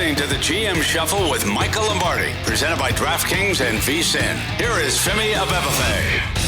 listening to the GM Shuffle with Michael Lombardi, presented by DraftKings and VSiN. Here is Femi Abebefe.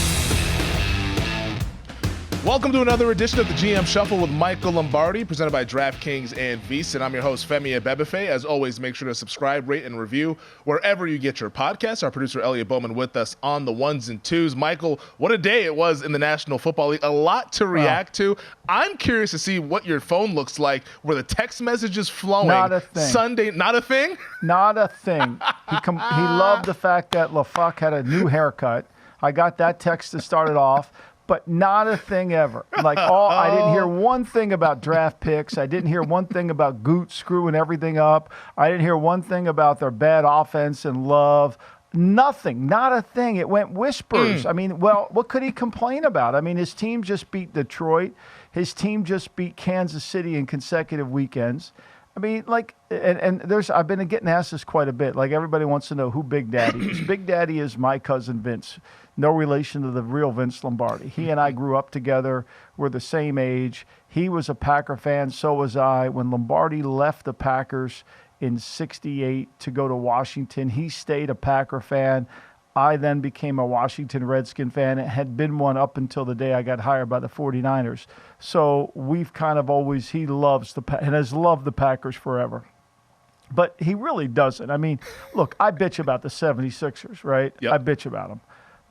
Welcome to another edition of the GM Shuffle with Michael Lombardi, presented by DraftKings and VSiN. I'm your host, Femi Abebefe. As always, make sure to subscribe, rate, and review wherever you get your podcasts. Our producer, Elliot Bowman, with us on the ones and twos. Michael, what a day it was in the National Football League. A lot to react to. I'm curious to see what your phone looks like, where the text messages flowing. Not a thing. Sunday, not a thing? Not a thing. He loved the fact that LaFuck had a new haircut. I got that text to start it off. But not a thing ever. I didn't hear one thing about draft picks. I didn't hear one thing about Goot screwing everything up. I didn't hear one thing about their bad offense and Love. Nothing. Not a thing. It went whispers. I mean, well, what could he complain about? I mean, his team just beat Detroit. His team just beat Kansas City in consecutive weekends. I mean, I've been getting asked this quite a bit. Like, everybody wants to know who Big Daddy is. Big Daddy is my cousin Vince. No relation to the real Vince Lombardi. He and I grew up together. We're the same age. He was a Packer fan. So was I. When Lombardi left the Packers in '68 to go to Washington, he stayed a Packer fan. I then became a Washington Redskin fan. It had been one up until the day I got hired by the 49ers. So we've kind of always, he loves and has loved the Packers forever. But he really doesn't. I mean, look, I bitch about the 76ers, right? Yep. I bitch about them.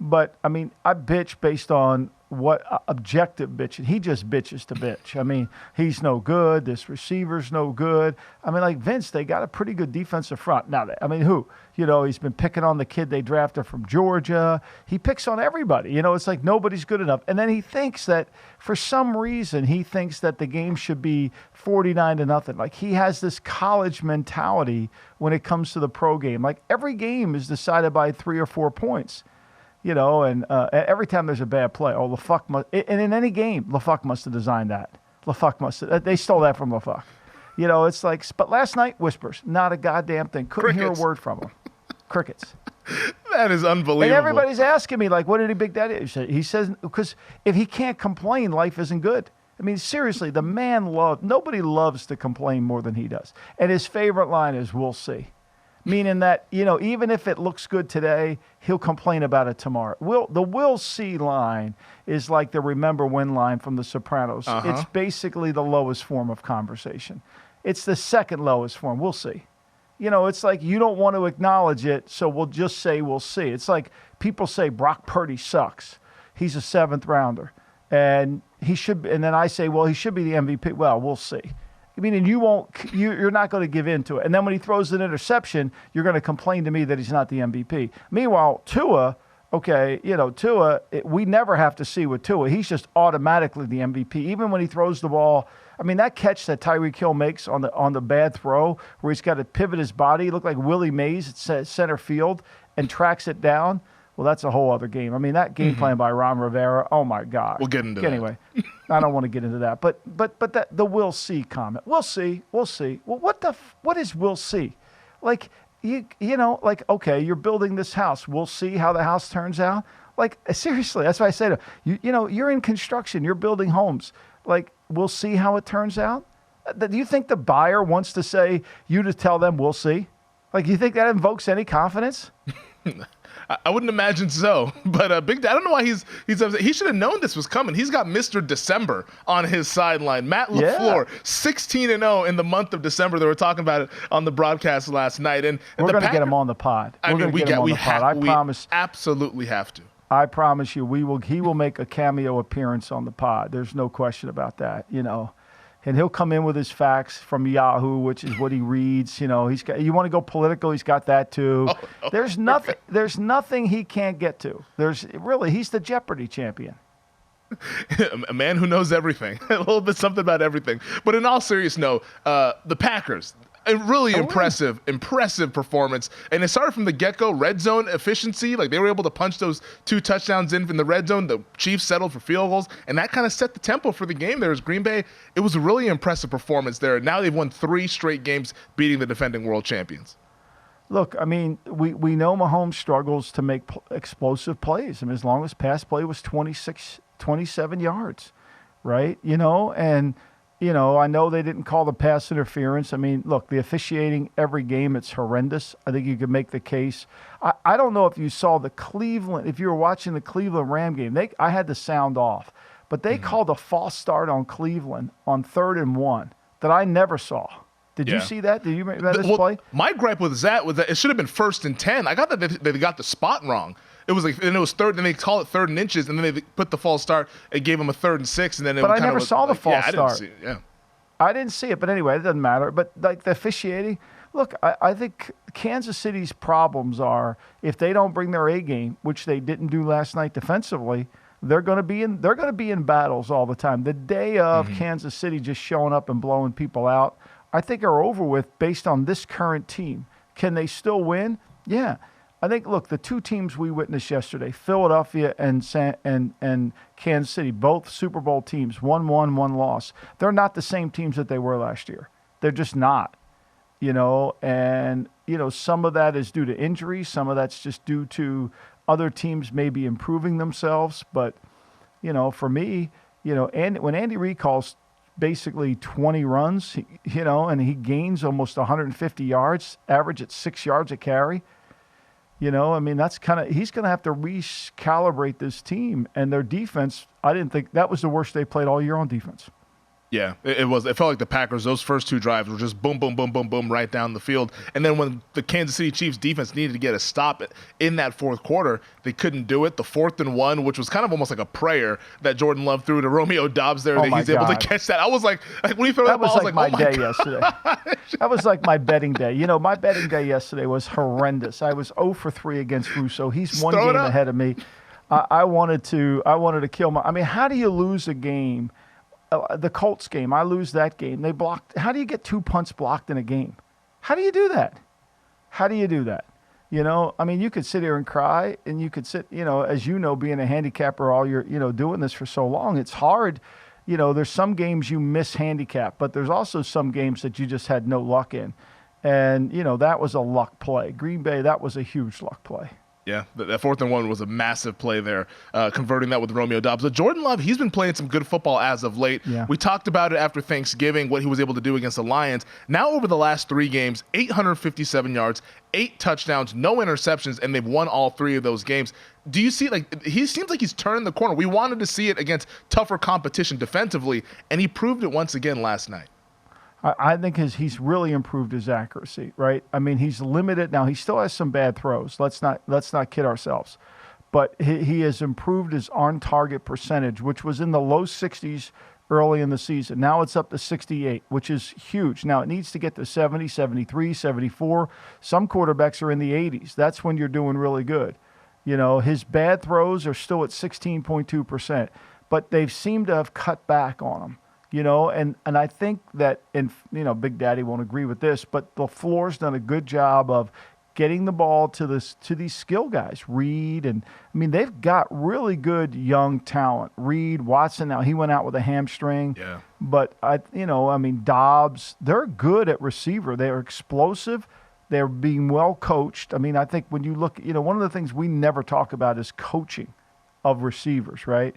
But, I mean, I bitch based on what objective bitching. He just bitches to bitch. I mean, he's no good. This receiver's no good. I mean, like Vince, they got a pretty good defensive front. Now, I mean, who? You know, he's been picking on the kid they drafted from Georgia. He picks on everybody. You know, it's like nobody's good enough. And then he thinks that for some reason, he thinks that the game should be 49-0. Like, he has this college mentality when it comes to the pro game. Like, every game is decided by 3 or 4 points. You know, and every time there's a bad play, LaFuck must, and in any game, LaFuck must have designed that. LaFuck must have, they stole that from LaFuck. You know, it's like, but last night, whispers, not a goddamn thing. Couldn't hear a word from him. Crickets. That is unbelievable. And everybody's asking me, like, what did Big Daddy say? He says, because if he can't complain, life isn't good. I mean, seriously, the man nobody loves to complain more than he does. And his favorite line is, "We'll see." Meaning that, you know, even if it looks good today, he'll complain about it tomorrow. The "we'll see" line is like the "remember when" line from The Sopranos. It's basically the lowest form of conversation. It's the second lowest form. We'll see. You know, it's like you don't want to acknowledge it, so we'll just say we'll see. It's like people say Brock Purdy sucks. He's a 7th rounder. And then I say, well, he should be the MVP. Well, we'll see. I mean, and you're not going to give in to it. And then when he throws an interception, you're going to complain to me that he's not the MVP. Meanwhile, Tua, we never have to see with Tua. He's just automatically the MVP. Even when he throws the ball, I mean, that catch that Tyreek Hill makes on the bad throw where he's got to pivot his body, look like Willie Mays at center field and tracks it down. Well, that's a whole other game. I mean, that game plan by Ron Rivera, oh, my God. We'll get into anyway, that. I don't want to get into that. But that the "we'll see" comment. We'll see. We'll see. Well, what is "we'll see"? Like, you know, like, okay, you're building this house. We'll see how the house turns out. Like, seriously, that's why I say to you know, you're in construction. You're building homes. Like, we'll see how it turns out? Do you think the buyer wants to say, you to tell them we'll see? Like, you think that invokes any confidence? I wouldn't imagine so, but Big Daddy, I don't know why he's upset. He should have known this was coming. He's got Mr. December on his sideline. Matt LaFleur, 16-0 in the month of December. They were talking about it on the broadcast last night. And we're going to get him on the pod. I mean, we promise. Absolutely have to. I promise you, he will make a cameo appearance on the pod. There's no question about that, you know. And he'll come in with his facts from Yahoo, which is what he reads. You know, you want to go political, he's got that too. There's nothing he can't get to. He's the Jeopardy champion. A man who knows everything, a little bit something about everything. But in all seriousness, no, the Packers, a really impressive performance. And it started from the get-go, red zone efficiency. Like, they were able to punch those 2 touchdowns in from the red zone. The Chiefs settled for field goals, and that kind of set the tempo for the game there as Green Bay. It was a really impressive performance there. Now they've won 3 straight games beating the defending world champions. Look, I mean, we know Mahomes struggles to make explosive plays. I mean, as long as pass play was 27 yards, right? You know, and I know they didn't call the pass interference. I mean, look, the officiating every game, it's horrendous. I think you could make the case. I don't know if you saw if you were watching the Cleveland Ram game, I had the sound off, but they called a false start on Cleveland on 3rd and 1 that I never saw. Did you see that? Did you remember this play? My gripe with that was that it should have been 1st and 10. I got that they got the spot wrong. It was and it was third, then they call it 3rd and inches, and then they put the false start. It gave them a 3rd and 6, and then But I never saw the false start. I didn't see it, yeah. I didn't see it, but anyway, it doesn't matter. But like the officiating, look, I think Kansas City's problems are if they don't bring their A game, which they didn't do last night defensively, they're going to be in battles all the time. The day of Kansas City just showing up and blowing people out, I think are over with based on this current team. Can they still win? Yeah. I think, look, the two teams we witnessed yesterday, Philadelphia and Kansas City, both Super Bowl teams, 1-1, 1 loss. They're not the same teams that they were last year. They're just not, and, some of that is due to injuries. Some of that's just due to other teams maybe improving themselves. But, for me, and when Andy Reid calls basically 20 runs, and he gains almost 150 yards, average at 6 yards a carry, that's he's going to have to recalibrate this team and their defense. I didn't think that was the worst they played all year on defense. Yeah, it was. It felt like the Packers, those first 2 drives were just boom, boom, boom, boom, boom, right down the field. And then when the Kansas City Chiefs defense needed to get a stop in that 4th quarter, they couldn't do it. The 4th and 1, which was kind of almost like a prayer that Jordan Love threw to Romeo Doubs there, that he's able to catch that. I was like when he threw that ball, I was like, my day yesterday. That was like my betting day. My betting day yesterday was horrendous. I was 0 for 3 against Russo. He's one game ahead of me. I wanted to kill how do you lose a game? The Colts game, I lose that game. They blocked. How do you get 2 punts blocked in a game? How do you do that? You could sit here and cry, and you could sit, as being a handicapper all year, doing this for so long, it's hard. There's some games you miss handicap, but there's also some games that you just had no luck in. And, that was a luck play. Green Bay, that was a huge luck play. Yeah, that 4th and 1 was a massive play there, converting that with Romeo Doubs. But Jordan Love, he's been playing some good football as of late. Yeah. We talked about it after Thanksgiving, what he was able to do against the Lions. Now over the last 3 games, 857 yards, 8 touchdowns, no interceptions, and they've won all 3 of those games. Do you see, he seems like he's turning the corner. We wanted to see it against tougher competition defensively, and he proved it once again last night. I think he's really improved his accuracy, right? He's limited. Now, he still has some bad throws. Let's not kid ourselves. But he has improved his on-target percentage, which was in the low 60s early in the season. Now it's up to 68, which is huge. Now, it needs to get to 70, 73, 74. Some quarterbacks are in the 80s. That's when you're doing really good. His bad throws are still at 16.2%, but they've seemed to have cut back on him. And I think that, Big Daddy won't agree with this, but LaFleur's done a good job of getting the ball to these skill guys, Reed, and they've got really good young talent. Reed, Watson, now he went out with a hamstring. Yeah. But Dobbs, they're good at receiver. They're explosive. They're being well coached. I think when you look, one of the things we never talk about is coaching of receivers, right?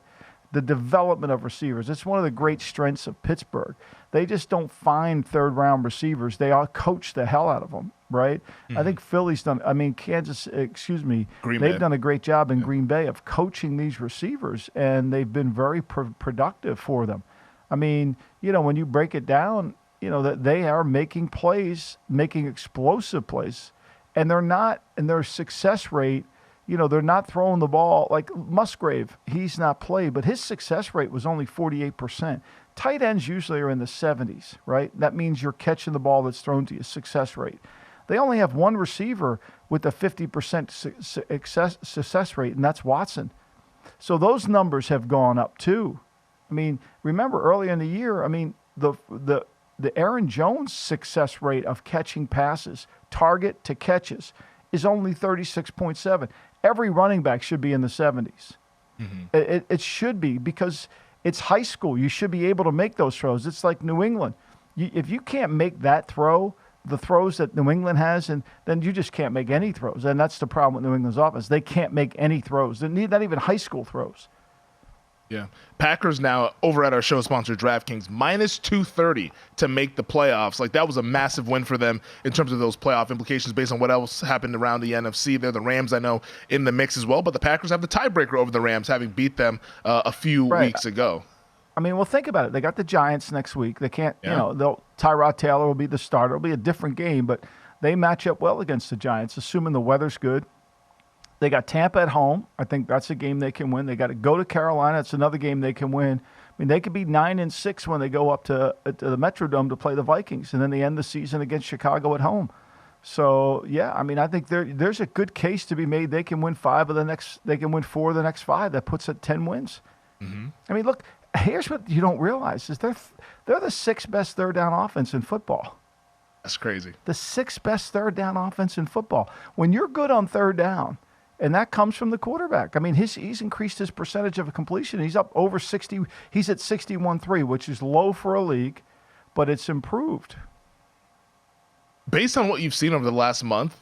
The development of receivers. It's one of the great strengths of Pittsburgh. They just don't find 3rd-round receivers. They all coach the hell out of them, right? I think Philly's done, they've done a great job in Green Bay of coaching these receivers, and they've been very productive for them. When you break it down, that they are making plays, making explosive plays, and their success rate, they're not throwing the ball. Like Musgrave, he's not played, but his success rate was only 48%. Tight ends usually are in the 70s, right? That means you're catching the ball that's thrown to you, success rate. They only have one receiver with a 50% success rate, and that's Watson. So those numbers have gone up too. Remember earlier in the year, the Aaron Jones success rate of catching passes, target to catches, is only 36.7. Every running back should be in the 70s. It should be, because it's high school. You should be able to make those throws. It's like New England. If you can't make that throw, the throws that New England has, and then you just can't make any throws. And that's the problem with New England's offense. They can't make any throws. They need not even high school throws. Yeah. Packers now over at our show sponsor DraftKings minus 230 to make the playoffs. Like that was a massive win for them in terms of those playoff implications based on what else happened around the NFC. They're the Rams, I know, in the mix as well, but the Packers have the tiebreaker over the Rams, having beat them a few weeks ago. I mean, well, think about it. They got the Giants next week. They can't, Tyrod Taylor will be the starter. It'll be a different game, but they match up well against the Giants, assuming the weather's good. They got Tampa at home. I think that's a game they can win. They got to go to Carolina. It's another game they can win. I mean, they could be 9-6 when they go up to the Metrodome to play the Vikings, and then they end the season against Chicago at home. So yeah, I mean, I think there's a good case to be made. They can win 4 of the next 5. That puts at 10 wins. Mm-hmm. I mean, look, here's what you don't realize is they're the 6th best third down offense in football. That's crazy. The 6th best third down offense in football. When you're good on third down. And that comes from the quarterback. I mean, he's increased his percentage of completion. He's up over 60. He's at 61.3, which is low for a league, but it's improved. Based on what you've seen over the last month,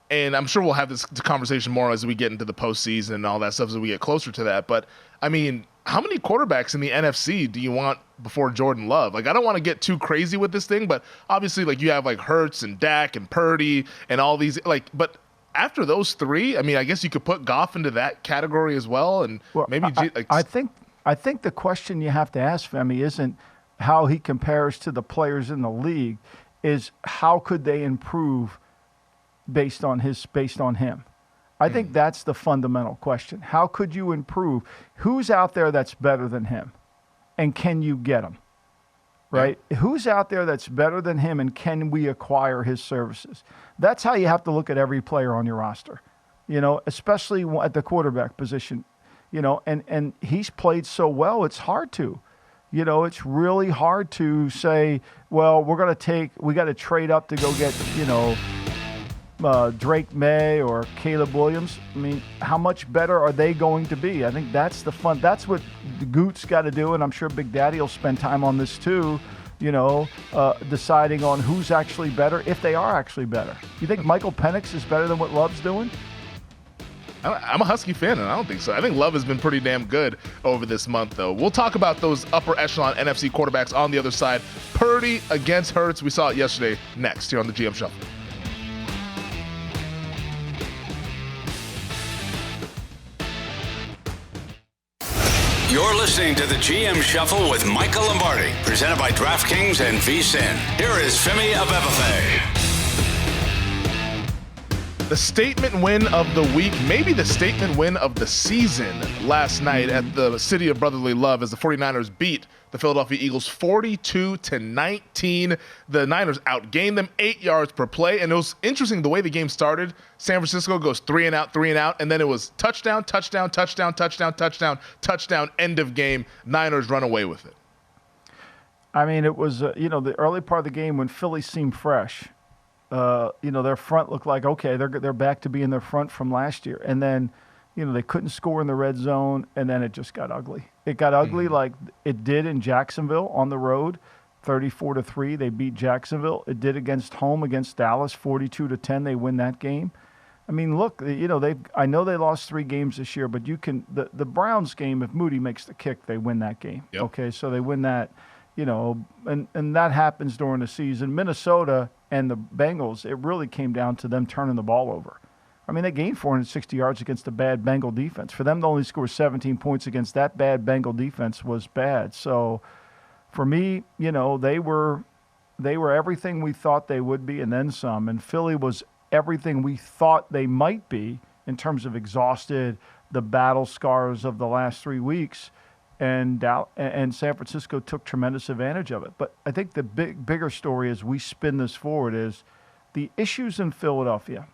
and I'm sure we'll have this conversation more as we get into the postseason and all that stuff as we get closer to that. But, I mean, how many quarterbacks in the NFC do you want before Jordan Love? Like, I don't want to get too crazy with this thing, but obviously, like, you have, like, Hurts and Dak and Purdy and all these, like, but – after those 3, I mean, I guess you could put Goff into that category as well, and maybe. I think the question you have to ask Femi isn't how he compares to the players in the league, is how could they improve based on him. I think that's the fundamental question. How could you improve? Who's out there that's better than him, and can you get him? Right? Yeah. Who's out there that's better than him, and can we acquire his services? That's how you have to look at every player on your roster, especially at the quarterback position, and he's played so well, it's hard to, it's really hard to say, well, we got to trade up to go get, Drake May or Caleb Williams. I mean, how much better are they going to be? I think that's the fun. That's what the Goots got to do, and I'm sure Big Daddy will spend time on this too, deciding on who's actually better, if they are actually better. You think Michael Penix is better than what Love's doing? I'm a Husky fan, and I don't think so. I think Love has been pretty damn good over this month, though. We'll talk about those upper echelon NFC quarterbacks on the other side. Purdy against Hurts. We saw it yesterday. Next, here on the GM Shuffle. You're listening to the GM Shuffle with Michael Lombardi, presented by DraftKings and VSiN. Here is Femi Abebefe. The statement win of the week, maybe the statement win of the season last night at the City of Brotherly Love as the 49ers beat the Philadelphia Eagles 42-19. The Niners outgained them 8 yards per play, and it was interesting the way the game started. San Francisco goes 3 and out, and then it was touchdown, touchdown, touchdown, touchdown, touchdown, touchdown, end of game. Niners run away with it. I mean, it was, the early part of the game when Philly seemed fresh. Their front looked like, okay, they're back to being their front from last year. And then, they couldn't score in the red zone, and then it just got ugly. It got ugly like it did in Jacksonville on the road, 34-3. They beat Jacksonville. It did home against Dallas, 42-10. They win that game. I mean, look, I know they lost 3 games this year, but the Browns game, if Moody makes the kick, they win that game. Yep. Okay, so they win that, and that happens during the season. Minnesota and the Bengals, it really came down to them turning the ball over. I mean, they gained 460 yards against a bad Bengal defense. For them to only score 17 points against that bad Bengal defense was bad. So, for me, they were everything we thought they would be and then some. And Philly was everything we thought they might be in terms of exhausted, the battle scars of the last 3 weeks. And San Francisco took tremendous advantage of it. But I think the bigger story as we spin this forward is the issues in Philadelphia.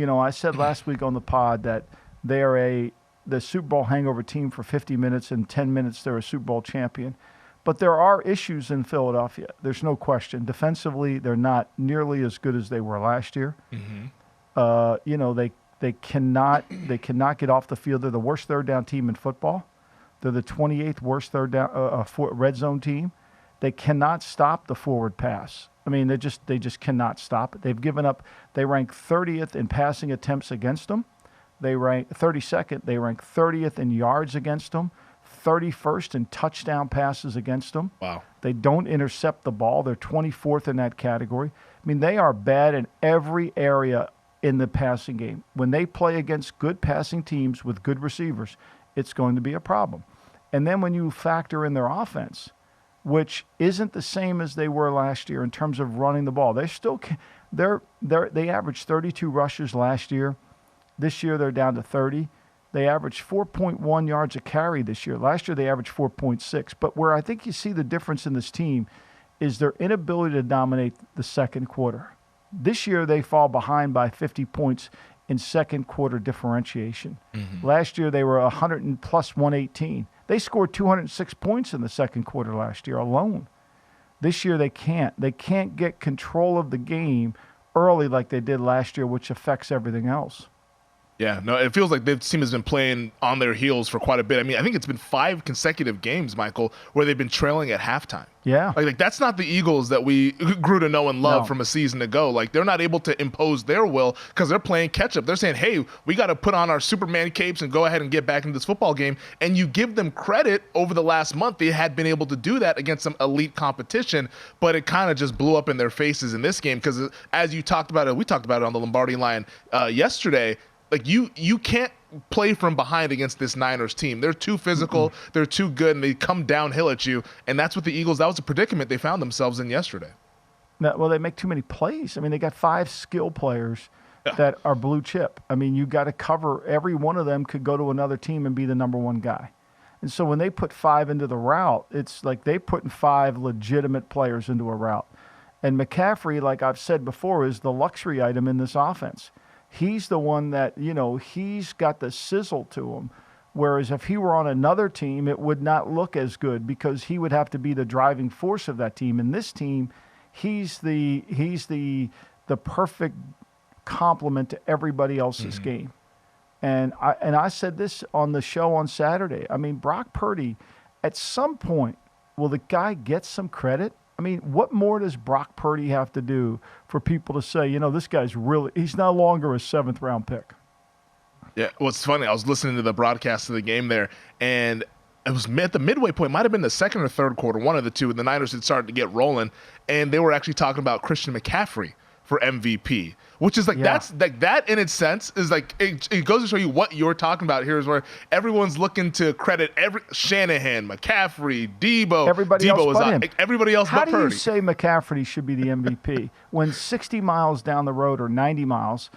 I said last week on the pod that they are the Super Bowl hangover team for 50 minutes, and 10 minutes they're a Super Bowl champion. But there are issues in Philadelphia. There's no question. Defensively, they're not nearly as good as they were last year. Mm-hmm. They cannot get off the field. They're the worst third down team in football. They're the 28th worst third down red zone team. They cannot stop the forward pass. I mean, they just cannot stop it. They've given up. They rank 30th in passing attempts against them. They rank 32nd. They rank 30th in yards against them, 31st in touchdown passes against them. Wow. They don't intercept the ball. They're 24th in that category. I mean, they are bad in every area in the passing game. When they play against good passing teams with good receivers, it's going to be a problem. And then when you factor in their offense, which isn't the same as they were last year in terms of running the ball, they averaged 32 rushes last year. This year they're down to 30. They averaged 4.1 yards a carry this year. Last year they averaged 4.6. But where I think you see the difference in this team is their inability to dominate the second quarter. This year they fall behind by 50 points in second quarter differentiation. Mm-hmm. Last year they were 100 and plus 118. They scored 206 points in the second quarter last year alone. This year they can't. They can't get control of the game early like they did last year, which affects everything else. Yeah, no, it feels like the team has been playing on their heels for quite a bit. I mean, I think it's been 5 consecutive games, Michael, where they've been trailing at halftime. Yeah. Like that's not the Eagles that we grew to know and love from a season ago. Like, they're not able to impose their will because they're playing catch-up. They're saying, hey, we got to put on our Superman capes and go ahead and get back into this football game. And you give them credit over the last month. They had been able to do that against some elite competition, but it kind of just blew up in their faces in this game because, as you talked about it, we talked about it on the Lombardi line yesterday. Like, you can't play from behind against this Niners team. They're too physical, they're too good, and they come downhill at you. And that's what the Eagles, that was a predicament they found themselves in yesterday. Well, they make too many plays. I mean, they got 5 skill players that are blue chip. I mean, you got to cover. Every one of them could go to another team and be the number one guy. And so when they put 5 into the route, it's like they putting 5 legitimate players into a route. And McCaffrey, like I've said before, is the luxury item in this offense. He's the one that, he's got the sizzle to him. Whereas if he were on another team, it would not look as good because he would have to be the driving force of that team. In this team, he's the perfect complement to everybody else's game. And I said this on the show on Saturday. I mean, Brock Purdy, at some point, will the guy get some credit? I mean, what more does Brock Purdy have to do for people to say, this guy's he's no longer a 7th-round pick? Yeah, well, it's funny. I was listening to the broadcast of the game there, and it was at the midway point, might have been the second or third quarter, one of the two, and the Niners had started to get rolling, and they were actually talking about Christian McCaffrey for MVP, which is that's like that in its sense is like it goes to show you what you're talking about here is where everyone's looking to credit Shanahan, McCaffrey, Debo. Everybody else but him. Everybody else but Purdy. How do you say McCaffrey should be the MVP when 60 miles down the road or 90 miles,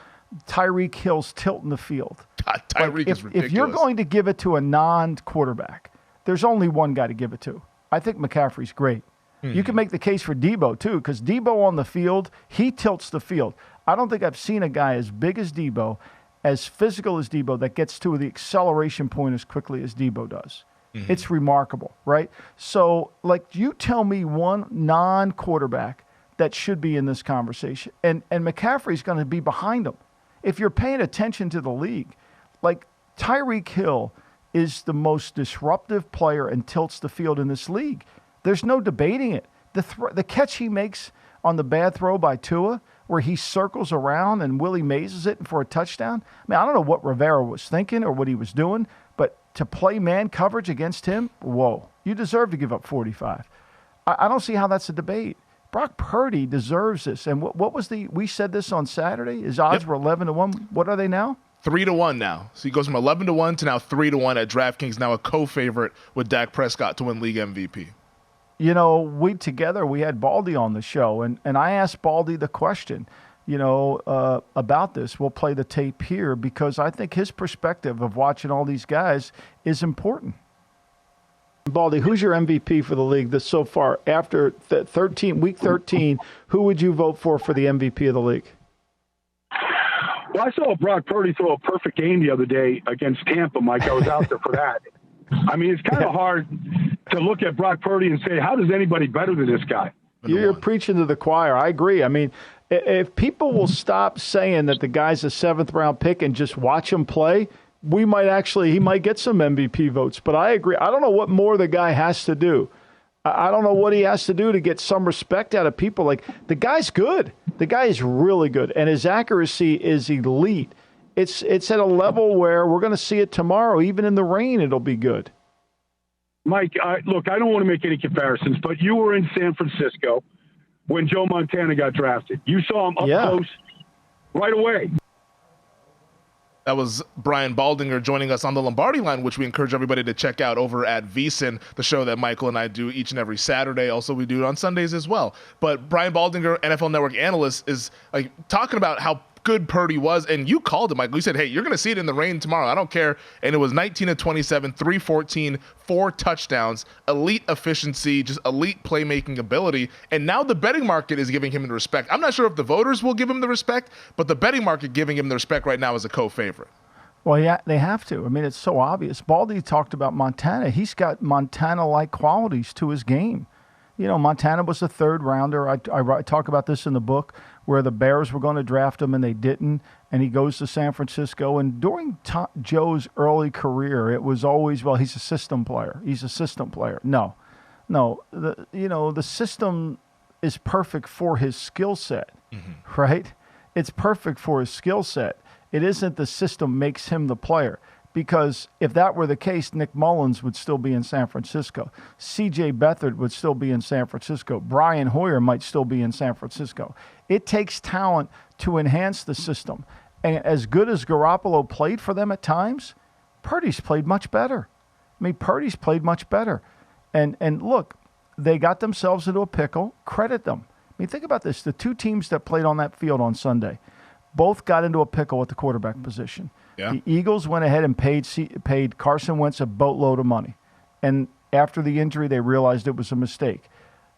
Tyreek Hill's tilting the field? God, Tyreek is ridiculous. If you're going to give it to a non-quarterback, there's only one guy to give it to. I think McCaffrey's great. You can make the case for Debo, too, because Debo on the field, he tilts the field. I don't think I've seen a guy as big as Debo, as physical as Debo, that gets to the acceleration point as quickly as Debo does. It's remarkable, right? So, you tell me one non-quarterback that should be in this conversation, and McCaffrey's going to be behind him. If you're paying attention to the league, Tyreek Hill is the most disruptive player and tilts the field in this league. There's no debating it. The catch he makes on the bad throw by Tua, where he circles around and Willie mazes it for a touchdown. I mean, I don't know what Rivera was thinking or what he was doing, but to play man coverage against him, whoa, you deserve to give up 45. I don't see how that's a debate. Brock Purdy deserves this. And what was we said this on Saturday? His odds were 11-1. What are they now? 3-1 now. So he goes from 11-1 to now 3-1 at DraftKings, now a co-favorite with Dak Prescott to win league MVP. We had Baldy on the show, and I asked Baldy the question, about this. We'll play the tape here because I think his perspective of watching all these guys is important. Baldy, who's your MVP for the league this so far? After week 13, who would you vote for the MVP of the league? Well, I saw Brock Purdy throw a perfect game the other day against Tampa, Mike. I was out there for that. I mean, it's kind of hard to look at Brock Purdy and say, how does anybody better than this guy? You're preaching to the choir. I agree. I mean, if people will stop saying that the guy's a 7th-round pick and just watch him play, he might get some MVP votes. But I agree. I don't know what more the guy has to do. I don't know what he has to do to get some respect out of people. The guy's good. The guy is really good, and his accuracy is elite. It's at a level where we're going to see it tomorrow. Even in the rain, it'll be good. Mike, look, I don't want to make any comparisons, but you were in San Francisco when Joe Montana got drafted. You saw him up close right away. That was Brian Baldinger joining us on the Lombardi line, which we encourage everybody to check out over at VSiN, the show that Michael and I do each and every Saturday. Also, we do it on Sundays as well. But Brian Baldinger, NFL Network analyst, is like talking about how good Purdy was, and you called him, Michael. You said, hey, you're going to see it in the rain tomorrow. I don't care. And it was 19 of 27, 314, 4 touchdowns, elite efficiency, just elite playmaking ability. And now the betting market is giving him the respect. I'm not sure if the voters will give him the respect, but the betting market giving him the respect right now as a co-favorite. Well, yeah, they have to. I mean, it's so obvious. Baldy talked about Montana. He's got Montana-like qualities to his game. You know, Montana was a third rounder. I talk about this in the book where the Bears were going to draft him and they didn't, and he goes to San Francisco. And during Joe's early career, it was always, well, he's a system player. He's a system player. No. The system is perfect for his skill set, right? It's perfect for his skill set. It isn't the system makes him the player. Because if that were the case, Nick Mullins would still be in San Francisco. C.J. Beathard would still be in San Francisco. Brian Hoyer might still be in San Francisco. It takes talent to enhance the system. And as good as Garoppolo played for them at times, Purdy's played much better. I mean, Purdy's played much better. And look, they got themselves into a pickle. Credit them. I mean, think about this. The two teams that played on that field on Sunday both got into a pickle at the quarterback position. Yeah. The Eagles went ahead and paid Carson Wentz a boatload of money. And after the injury, they realized it was a mistake.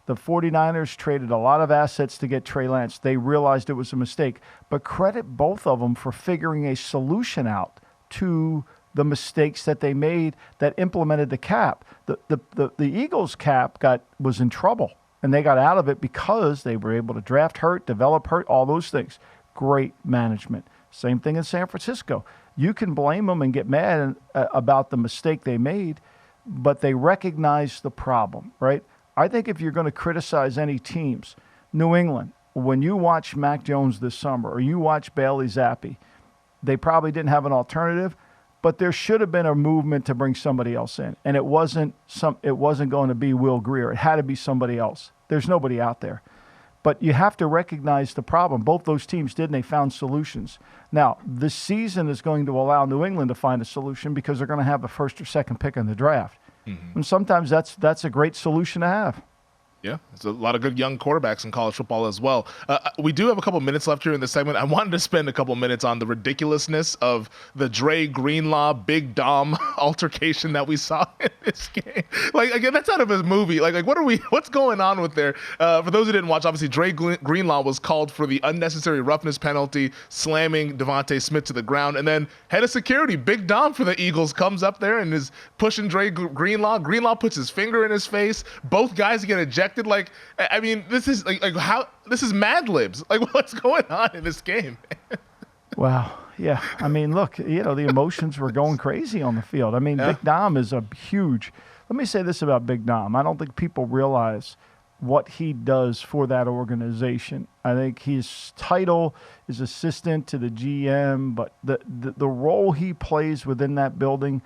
The 49ers traded a lot of assets to get Trey Lance. They realized it was a mistake. But credit both of them for figuring a solution out to the mistakes that they made that implemented the cap. The Eagles cap was in trouble, and they got out of it because they were able to draft hurt, develop hurt, all those things. Great management. Same thing in San Francisco. You can blame them and get mad about the mistake they made, but they recognize the problem, right? I think if you're going to criticize any teams, New England, when you watch Mac Jones this summer or you watch Bailey Zappi, they probably didn't have an alternative, but there should have been a movement to bring somebody else in, and it wasn't going to be Will Grier. It had to be somebody else. There's nobody out there. But you have to recognize the problem. Both those teams did, and they found solutions. Now, this season is going to allow New England to find a solution because they're going to have a first or second pick in the draft. And sometimes that's a great solution to have. Yeah, there's a lot of good young quarterbacks in college football as well. We do have a couple minutes left here in this segment. I wanted to spend a couple minutes on the ridiculousness of the Dre Greenlaw Big Dom altercation that we saw in this game. Like, again, that's out of a movie. Like what's going on with there? For those who didn't watch, obviously Dre Greenlaw was called for the unnecessary roughness penalty, slamming Devontae Smith to the ground, and then head of security, Big Dom for the Eagles, comes up there and is pushing Dre Greenlaw. Greenlaw puts his finger in his face. Both guys get ejected. Like, I mean, this is like how this is Mad Libs. Like, what's going on in this game? Wow. Yeah. I mean, look, the emotions were going crazy on the field. I mean, Big Dom is a huge. Let me say this about Big Dom. I don't think people realize what he does for that organization. I think his title is assistant to the GM, but the role he plays within that building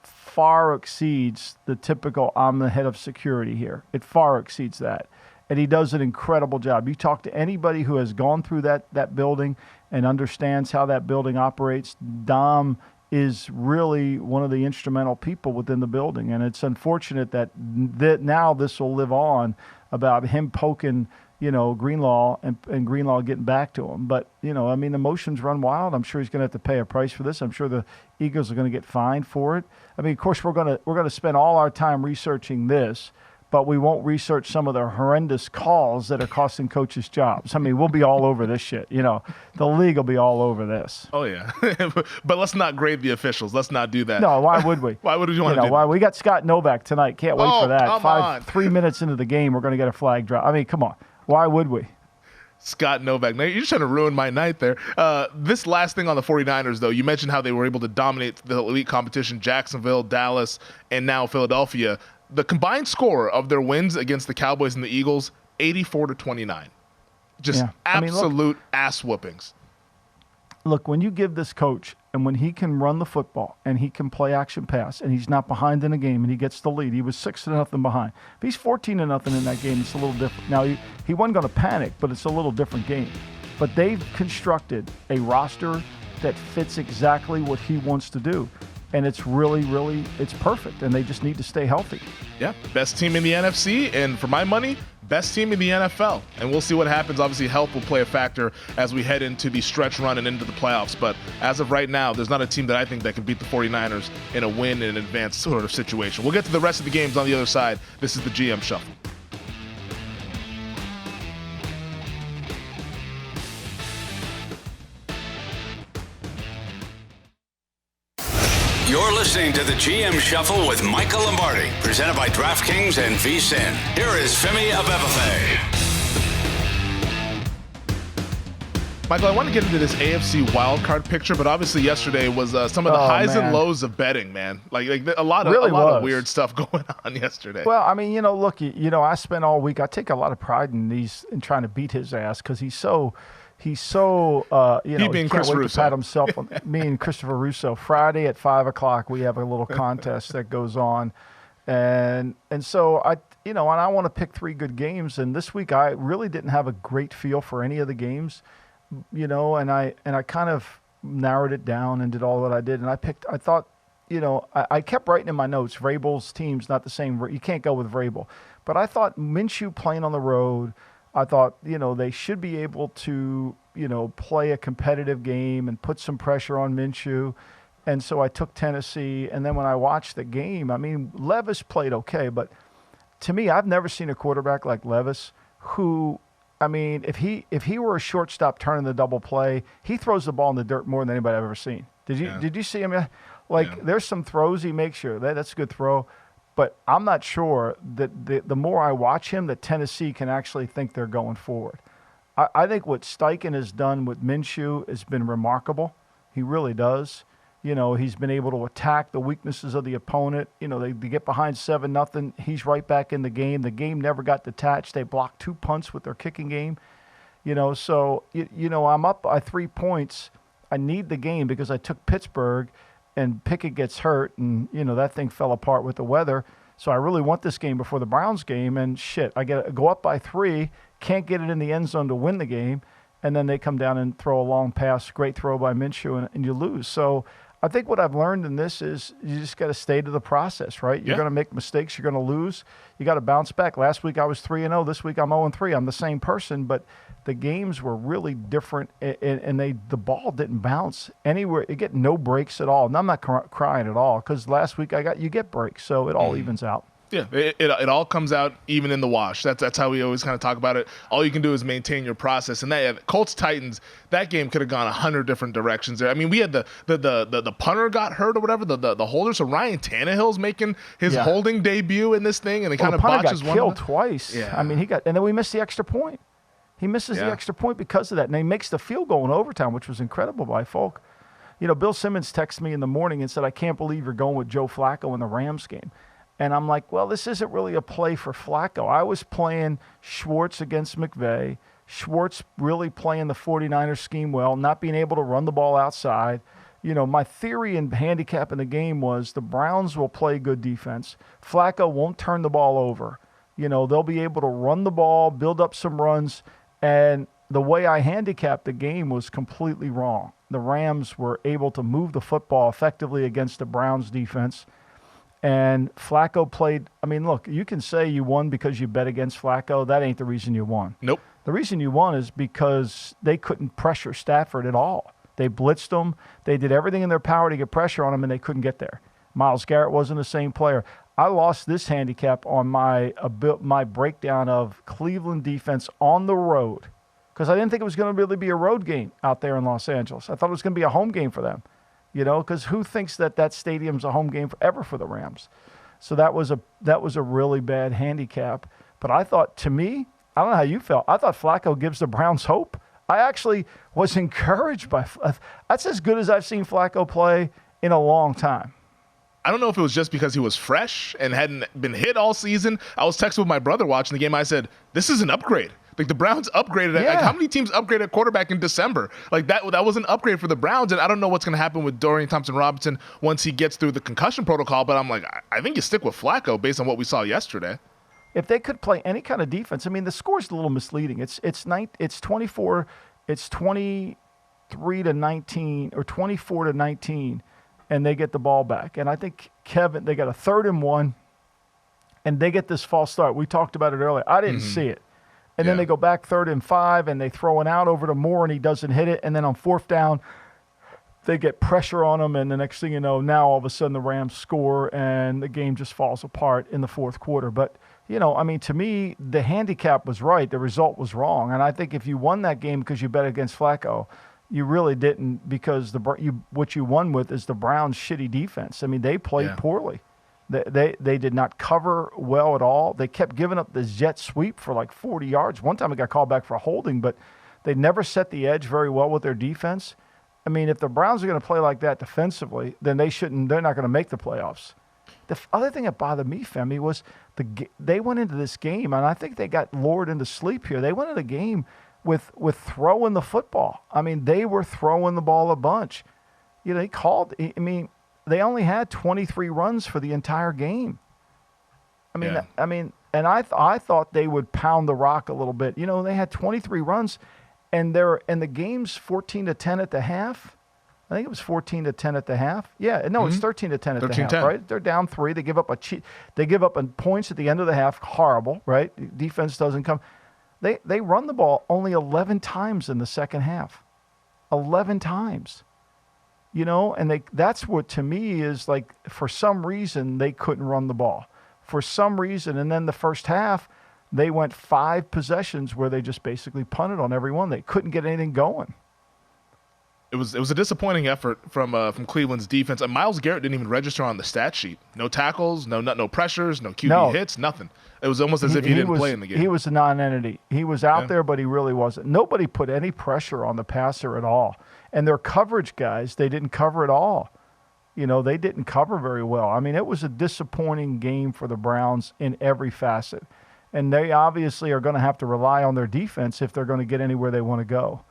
far exceeds the typical I'm the head of security here. It far exceeds that. And he does an incredible job. You talk to anybody who has gone through that building and understands how that building operates, Dom is really one of the instrumental people within the building. And it's unfortunate that now this will live on about him poking Greenlaw and Greenlaw getting back to him. But, I mean, emotions run wild. I'm sure he's going to have to pay a price for this. I'm sure the Eagles are going to get fined for it. I mean, of course, we're going to spend all our time researching this, but we won't research some of the horrendous calls that are costing coaches jobs. I mean, we'll be all over this shit. The league will be all over this. Oh, yeah. But let's not grade the officials. Let's not do that. No, why would we? Why would we want to do why that? We got Scott Novak tonight. Can't wait for that. Come on. 3 minutes into the game, we're going to get a flag drop. I mean, come on. Why would we? Scott Novak. Now, you're just trying to ruin my night there. This last thing on the 49ers, though, you mentioned how they were able to dominate the elite competition, Jacksonville, Dallas, and now Philadelphia. The combined score of their wins against the Cowboys and the Eagles, 84-29. Just absolute ass whoopings. look, when you give this coach and when he can run the football and he can play action pass and he's not behind in a game and he gets the lead, he was 6-0 behind. If he's 14-0 in that game, it's a little different. Now, he wasn't going to panic, but it's a little different game. But they've constructed a roster that fits exactly what he wants to do. And it's really, it's perfect. And they just need to stay healthy. Yeah, best team in the NFC, and for my money, best team in the NFL. And we'll see what happens. Obviously, health will play a factor as we head into the stretch run and into the playoffs. But as of right now, there's not a team that I think that can beat the 49ers in a win in an advanced sort of situation. We'll get to the rest of the games on the other side. This is the GM Shuffle. You're listening to the GM Shuffle with Michael Lombardi, presented by DraftKings and VSiN. Here is Femi Abebefe. Michael, I want to get into this AFC wildcard picture, but obviously yesterday was some of the highs and lows of betting, man. Like a lot of weird stuff going on yesterday. Well, I mean, look, I spent all week. I take a lot of pride in trying to beat his ass because he's so he being can't Chris wait Russo. to pat himself on. Me and Christopher Russo. Friday at 5:00, we have a little contest that goes on, and so I want to pick 3 good games. And this week I really didn't have a great feel for any of the games, and I kind of narrowed it down and did all that I did. And I thought, I kept writing in my notes, Vrabel's team's not the same. You can't go with Vrabel, but I thought Minshew playing on the road. I thought, they should be able to, play a competitive game and put some pressure on Minshew. And so I took Tennessee. And then when I watched the game, I mean, Levis played okay. But to me, I've never seen a quarterback like Levis who, I mean, if he were a shortstop turning the double play, he throws the ball in the dirt more than anybody I've ever seen. Did you see him? There's some throws he makes sure. That's a good throw. But I'm not sure that the more I watch him, that Tennessee can actually think they're going forward. I think what Steichen has done with Minshew has been remarkable. He really does. He's been able to attack the weaknesses of the opponent. They get behind 7-0. He's right back in the game. The game never got detached. They blocked 2 punts with their kicking game. So I'm up by 3 points. I need the game because I took Pittsburgh. And Pickett gets hurt, and, that thing fell apart with the weather. So I really want this game before the Browns game, and shit, I go up by 3, can't get it in the end zone to win the game, and then they come down and throw a long pass, great throw by Minshew, and you lose. So I think what I've learned in this is you just got to stay to the process, right? You're going to make mistakes. You're going to lose. You got to bounce back. Last week I was 3-0. This week I'm 0-3. I'm the same person, but the games were really different, and the ball didn't bounce anywhere. You get no breaks at all. And I'm not crying at all because last week you get breaks, so it all evens out. Yeah, it all comes out even in the wash. That's how we always kind of talk about it. All you can do is maintain your process. And Colts-Titans, that game could have gone 100 different directions there. I mean, we had the punter got hurt or whatever, the holder. So Ryan Tannehill's making his holding debut in this thing, and it kind of botches one. The punter got killed twice. Yeah. I mean, and then we missed the extra point. He misses the extra point because of that, and he makes the field goal in overtime, which was incredible by Folk. Bill Simmons texted me in the morning and said, I can't believe you're going with Joe Flacco in the Rams game. And I'm like, well, this isn't really a play for Flacco. I was playing Schwartz against McVay. Schwartz really playing the 49ers scheme well, not being able to run the ball outside. My theory and handicap in the game was the Browns will play good defense. Flacco won't turn the ball over. They'll be able to run the ball, build up some runs. And the way I handicapped the game was completely wrong. The Rams were able to move the football effectively against the Browns defense. And Flacco played, I mean, look, you can say you won because you bet against Flacco. That ain't the reason you won. Nope. The reason you won is because they couldn't pressure Stafford at all. They blitzed him. They did everything in their power to get pressure on him, and they couldn't get there. Myles Garrett wasn't the same player. I lost this handicap on my breakdown of Cleveland defense on the road because I didn't think it was going to really be a road game out there in Los Angeles. I thought it was going to be a home game for them, because who thinks that stadium's a home game ever for the Rams? So that was a really bad handicap. But I thought, to me, I don't know how you felt. I thought Flacco gives the Browns hope. I actually was encouraged by – that's as good as I've seen Flacco play in a long time. I don't know if it was just because he was fresh and hadn't been hit all season. I was texting with my brother watching the game. I said, this is an upgrade. Like the Browns upgraded. Like, Yeah. how many teams upgraded quarterback in December? Like that was an upgrade for the Browns, and I don't know what's going to happen with Dorian Thompson-Robinson once he gets through the concussion protocol. But I'm like, I think you stick with Flacco based on what we saw yesterday. If they could play any kind of defense, I mean, the score's a little misleading. It's 23 to 19 or 24 to 19, and they get the ball back. And I think they got a 3rd and 1, and they get this false start. We talked about it earlier. I didn't see it. And then they go back 3rd and 5, and they throw it out over to Moore, and he doesn't hit it. And then on 4th down, they get pressure on him, and the next thing you know, now all of a sudden the Rams score, and the game just falls apart in the 4th quarter. But I mean, to me, the handicap was right. The result was wrong. And I think if you won that game because you bet against Flacco, you really didn't, because what you won with is the Browns' shitty defense. I mean, they played poorly. They did not cover well at all. They kept giving up this jet sweep for like 40 yards. One time it got called back for holding, but they never set the edge very well with their defense. I mean, if the Browns are going to play like that defensively, then they're not going to make the playoffs. The other thing that bothered me, Femi, was they went into this game, and I think they got lured into sleep here. They went into the game with throwing the football. I mean, they were throwing the ball a bunch. They only had 23 runs for the entire game. And I thought they would pound the rock a little bit. They had 23 runs, and the game's 14-10 at the half. I think it was 14-10 at the half. Yeah, no, it's 13-10 at the half, right? They're down 3. They give up points at the end of the half. Horrible, right? Defense doesn't come. They run the ball only 11 times in the second half. 11 times. And that's what to me is like, for some reason they couldn't run the ball. For some reason, and then the first half they went 5 possessions where they just basically punted on every one. They couldn't get anything going. It was a disappointing effort from Cleveland's defense. And Myles Garrett didn't even register on the stat sheet. No tackles, no pressures, no QB hits, nothing. It was almost as if he didn't play in the game. He was a non-entity. He was out there, but he really wasn't. Nobody put any pressure on the passer at all. And their coverage guys, they didn't cover at all. They didn't cover very well. I mean, it was a disappointing game for the Browns in every facet. And they obviously are going to have to rely on their defense if they're going to get anywhere they want to go.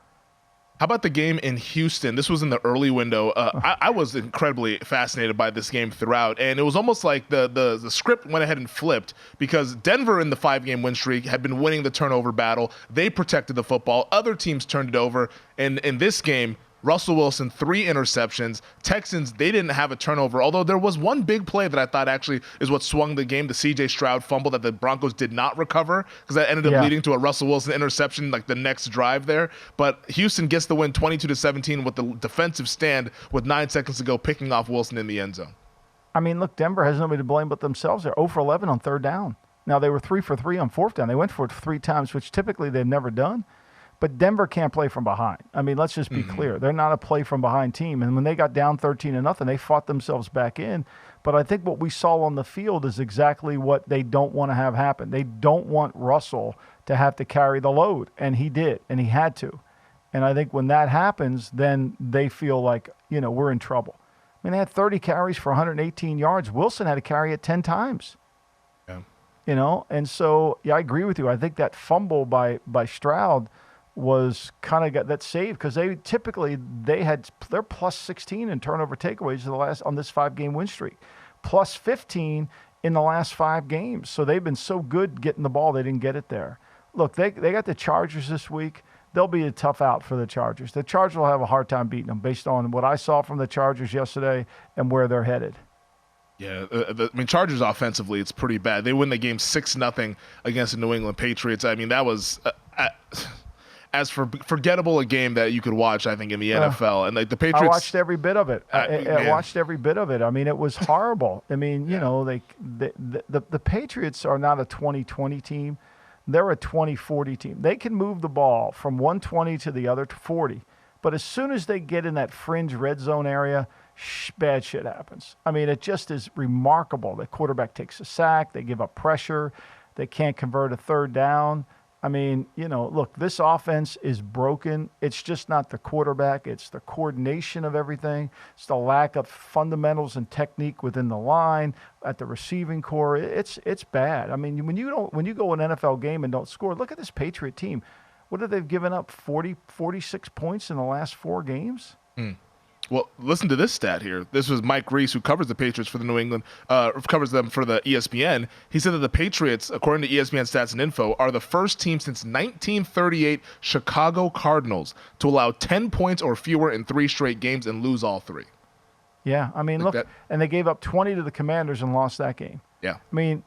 How about the game in Houston? This was in the early window. I was incredibly fascinated by this game throughout, and it was almost like the script went ahead and flipped, because Denver in the 5-game win streak had been winning the turnover battle. They protected the football. Other teams turned it over, and in this game, Russell Wilson, 3 interceptions. Texans, they didn't have a turnover, although there was one big play that I thought actually is what swung the game, the C.J. Stroud fumble that the Broncos did not recover, because that ended up leading to a Russell Wilson interception like the next drive there. But Houston gets the win 22-17 with the defensive stand with 9 seconds to go, picking off Wilson in the end zone. I mean, look, Denver has nobody to blame but themselves. They're 0 for 11 on 3rd down. Now, they were 3 for 3 on 4th down. They went for it 3 times, which typically they've never done. But Denver can't play from behind. I mean, let's just be clear. They're not a play from behind team. And when they got down 13-0, they fought themselves back in. But I think what we saw on the field is exactly what they don't want to have happen. They don't want Russell to have to carry the load. And he did, and he had to. And I think when that happens, then they feel like, we're in trouble. I mean, they had 30 carries for 118 yards. Wilson had to carry it 10 times. Yeah. And so, I agree with you. I think that fumble by Stroud was kind of got that saved, because they're plus 16 in turnover takeaways on this 5-game win streak, plus 15 in the last 5 games. So they've been so good getting the ball, they didn't get it there. Look, they got the Chargers this week. They'll be a tough out for the Chargers. The Chargers will have a hard time beating them based on what I saw from the Chargers yesterday and where they're headed. Yeah, Chargers offensively, it's pretty bad. They win the game 6-0 against the New England Patriots. I mean, that was as forgettable a game that you could watch, I think, in the NFL. And like the Patriots, I watched every bit of it. I watched every bit of it. I mean, it was horrible. I mean, the Patriots are not a 20-20 team. They're a 20-40 team. They can move the ball from 120 to the other to 40. But as soon as they get in that fringe red zone area, bad shit happens. I mean, it just is remarkable. The quarterback takes a sack. They give up pressure. They can't convert a 3rd down. I mean, look, this offense is broken. It's just not the quarterback. It's the coordination of everything. It's the lack of fundamentals and technique within the line, at the receiving core. It's bad. I mean, when you go an NFL game and don't score, look at this Patriot team. What have they given up? 46 points in the last 4 games? Well, listen to this stat here. This was Mike Reese, who covers the Patriots for the New England, covers them for the ESPN. He said that the Patriots, according to ESPN Stats and Info, are the first team since 1938 Chicago Cardinals to allow 10 points or fewer in 3 straight games and lose all 3. Yeah, I mean, look, and they gave up 20 to the Commanders and lost that game. Yeah. I mean,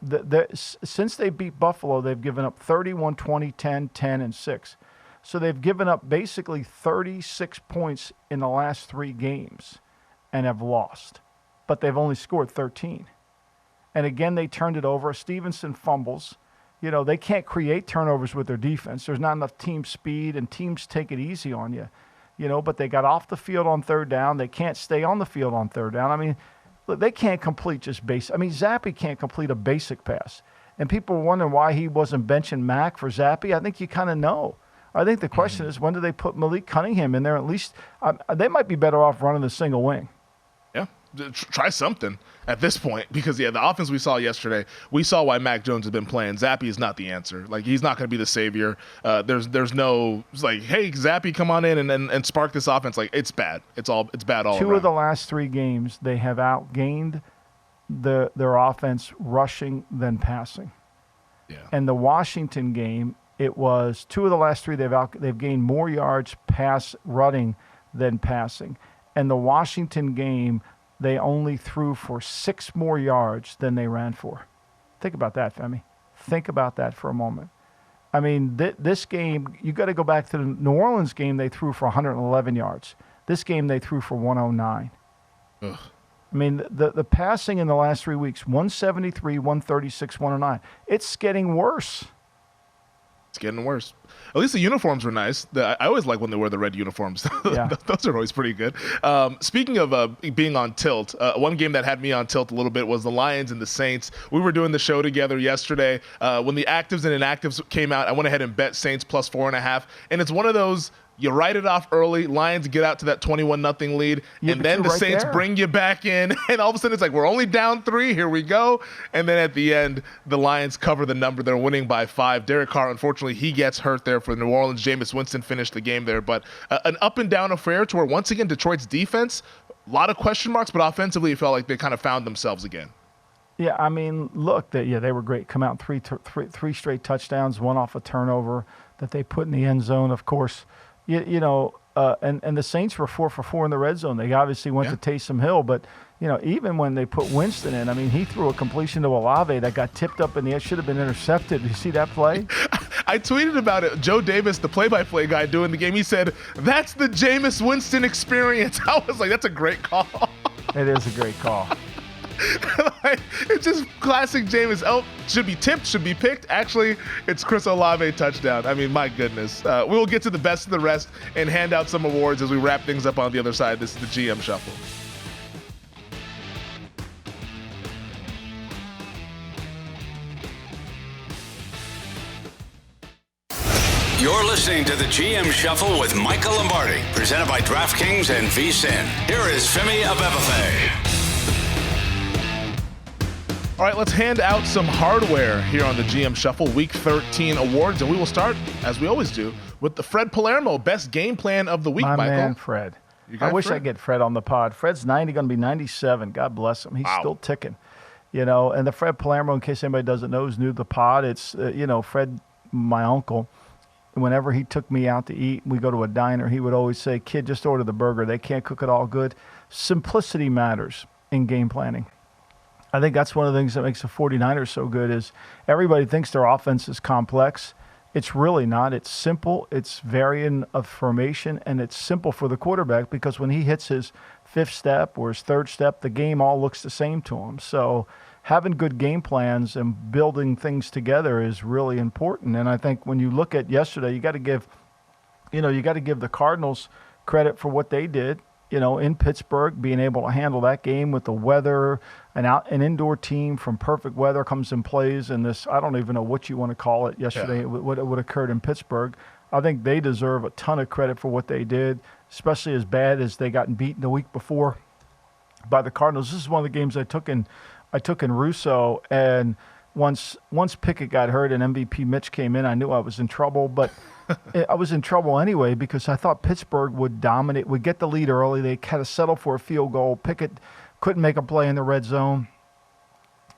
since they beat Buffalo, they've given up 31, 20, 10, 10, and 6. So they've given up basically 36 points in the last 3 games and have lost. But they've only scored 13. And again, they turned it over. Stevenson fumbles. They can't create turnovers with their defense. There's not enough team speed, and teams take it easy on you. But they got off the field on 3rd down. They can't stay on the field on 3rd down. I mean, look, they can't complete just basic. I mean, Zappe can't complete a basic pass. And people are wondering why he wasn't benching Mack for Zappe. I think you kind of know. I think the question is, when do they put Malik Cunningham in there? At least they might be better off running the single wing. Yeah, try something at this point, because the offense we saw yesterday, we saw why Mac Jones has been playing. Zappe is not the answer. Like, he's not going to be the savior. There's no, it's like, hey, Zappe, come on in and spark this offense. Like, it's bad. It's bad all around. 2 of the last 3 games, they have outgained their offense rushing than passing. Yeah. And the Washington game, it was 2 of the last 3 they've gained more yards running than passing. And the Washington game, they only threw for 6 more yards than they ran for. Think about that, Femi. Think about that for a moment. I mean, this game, you got to go back to the New Orleans game. They threw for 111 yards. This game, they threw for 109. Ugh. I mean, the passing in the last 3 weeks, 173, 136, 109. It's getting worse. It's getting worse. At least the uniforms were nice. I always like when they wear the red uniforms. Yeah. Those are always pretty good. Speaking of being on tilt, one game that had me on tilt a little bit was the Lions and the Saints. We were doing the show together yesterday. When the actives and inactives came out, I went ahead and bet Saints plus 4.5. And it's one of those, you write it off early, Lions get out to that 21-0 lead, and then the Saints bring you back in, and all of a sudden it's like, we're only down 3, here we go. And then at the end, the Lions cover the number. They're winning by 5. Derek Carr, unfortunately, he gets hurt there for New Orleans. Jameis Winston finished the game there. But an up-and-down affair to where, once again, Detroit's defense, a lot of question marks, but offensively, it felt like they kind of found themselves again. Yeah, I mean, look, they were great. Come out 3 straight touchdowns, 1 off a turnover that they put in the end zone, of course. And the Saints were 4 for 4 in the red zone. They obviously went to Taysom Hill, but even when they put Winston in, I mean, he threw a completion to Olave that got tipped up in the air, should have been intercepted. Did you see that play? I tweeted about it. Joe Davis, the play-by-play guy doing the game, he said, "That's the Jameis Winston experience." I was like, that's a great call. It is a great call. It's just classic Jameis. Oh, should be tipped, should be picked. Actually, it's Chris Olave touchdown. I mean, my goodness. We will get to the best of the rest and hand out some awards as we wrap things up on the other side. This is the GM Shuffle. You're listening to the GM Shuffle with Michael Lombardi, presented by DraftKings and VSiN. Here is Femi Abebefe. All right, let's hand out some hardware here on the GM Shuffle Week 13 awards, and we will start, as we always do, with the Fred Palermo Best Game Plan of the Week, My Michael. man, Fred. I wish I could get Fred on the pod. Fred's 90, going to be 97. God bless him. He's still ticking. And the Fred Palermo, in case anybody doesn't know, is new to the pod. It's, Fred, my uncle, whenever he took me out to eat, we go to a diner, he would always say, "Kid, just order the burger. They can't cook it all good." Simplicity matters in game planning. I think that's one of the things that makes the 49ers so good is everybody thinks their offense is complex. It's really not. It's simple. It's varying of formation, and it's simple for the quarterback because when he hits his 5th step or his 3rd step, the game all looks the same to him. So having good game plans and building things together is really important. And I think when you look at yesterday, you got to give the Cardinals credit for what they did. in Pittsburgh, being able to handle that game with the weather, an indoor team from perfect weather comes and plays in this, I don't even know what you want to call it yesterday, what occurred in Pittsburgh. I think they deserve a ton of credit for what they did, especially as bad as they gotten beaten the week before by the Cardinals. This is one of the games I took in Russo, and once Pickett got hurt and MVP Mitch came in, I knew I was in trouble, but I was in trouble anyway because I thought Pittsburgh would dominate, would get the lead early. They kind of settled for a field goal. Pickett couldn't make a play in the red zone.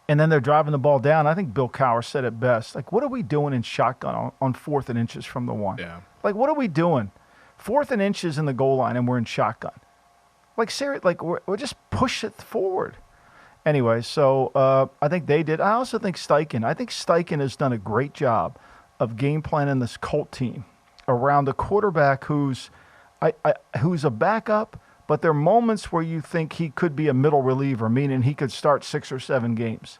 And then they're driving the ball down. I think Bill Cowher said it best. Like, what are we doing in shotgun on 4th and inches from the 1? Yeah. Like, what are we doing? 4th and inches in the goal line and we're in shotgun. Like, seriously, like we're just push it forward. Anyway, so I think they did. I also think Steichen has done a great job of game planning this Colt team around a quarterback who's a backup, but there are moments where you think he could be a middle reliever, meaning he could start 6 or 7 games.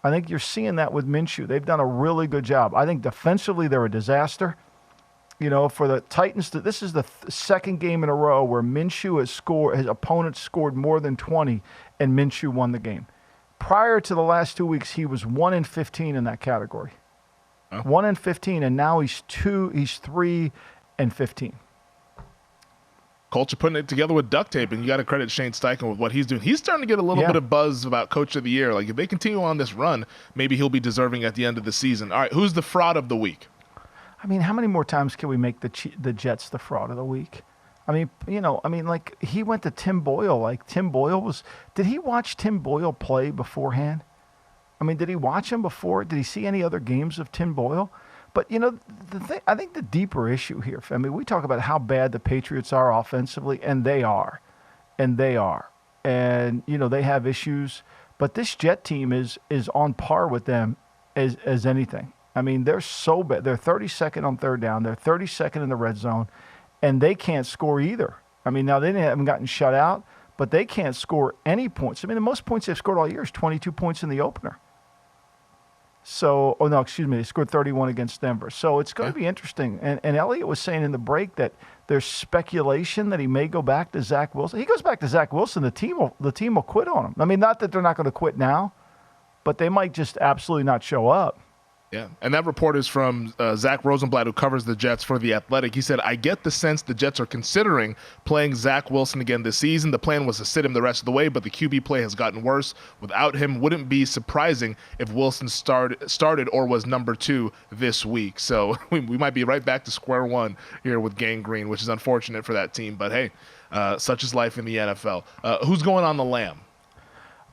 I think you're seeing that with Minshew. They've done a really good job. I think defensively they're a disaster. For the Titans, this is the second game in a row where Minshew his opponents scored more than 20, and Minshew won the game. Prior to the last 2 weeks, he was 1-15 in that category. 1-15, and now he's 3-15. Colts are putting it together with duct tape, and you got to credit Shane Steichen with what he's doing. He's starting to get a little bit of buzz about Coach of the Year. Like, if they continue on this run, maybe he'll be deserving at the end of the season. All right, who's the fraud of the week? I mean, how many more times can we make the Jets the fraud of the week? I mean, like, he went to Tim Boyle. Like, Tim Boyle did he watch Tim Boyle play beforehand? I mean, did he watch him before? Did he see any other games of Tim Boyle? But, I think the deeper issue here, Femi, we talk about how bad the Patriots are offensively, and they are. And, they have issues. But this Jet team is on par with them as anything. I mean, they're so bad. They're 32nd on 3rd down. They're 32nd in the red zone, and they can't score either. I mean, now they haven't gotten shut out, but they can't score any points. I mean, the most points they've scored all year is 22 points in the opener. So, they scored 31 against Denver. So it's going to be interesting. And Elliott was saying in the break that there's speculation that he may go back to Zach Wilson. He goes back to Zach Wilson, the team will quit on him. I mean, not that they're not going to quit now, but they might just absolutely not show up. Yeah, and that report is from Zach Rosenblatt, who covers the Jets for The Athletic. He said, I get the sense the Jets are considering playing Zach Wilson again this season. The plan was to sit him the rest of the way, but the QB play has gotten worse. Without him, wouldn't be surprising if Wilson started or was number 2 this week. So we might be right back to square one here with Gang Green, which is unfortunate for that team. But hey, such is life in the NFL. Who's going on the lam?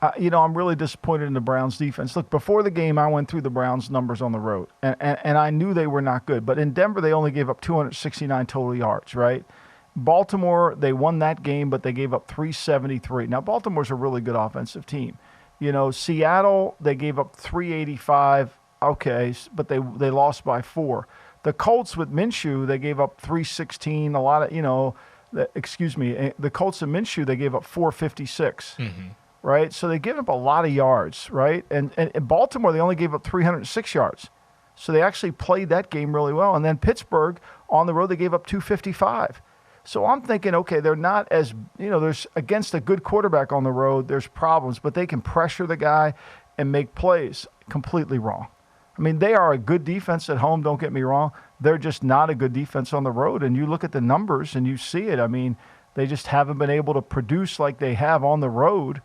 I'm really disappointed in the Browns defense. Look, before the game, I went through the Browns numbers on the road, and I knew they were not good. But in Denver, they only gave up 269 total yards, right? Baltimore, they won that game, but they gave up 373. Now, Baltimore's a really good offensive team. Seattle, they gave up 385. Okay, but they lost by 4. The Colts with Minshew, they gave up 316. A lot of, the Colts and Minshew, they gave up 456. Mm-hmm. Right? So they give up a lot of yards, right? And in Baltimore, they only gave up 306 yards. So they actually played that game really well. And then Pittsburgh, on the road, they gave up 255. So I'm thinking, okay, they're not as, there's against a good quarterback on the road, there's problems, but they can pressure the guy and make plays. Completely wrong. I mean, they are a good defense at home, don't get me wrong. They're just not a good defense on the road. And you look at the numbers and you see it. I mean, they just haven't been able to produce like they have on the road.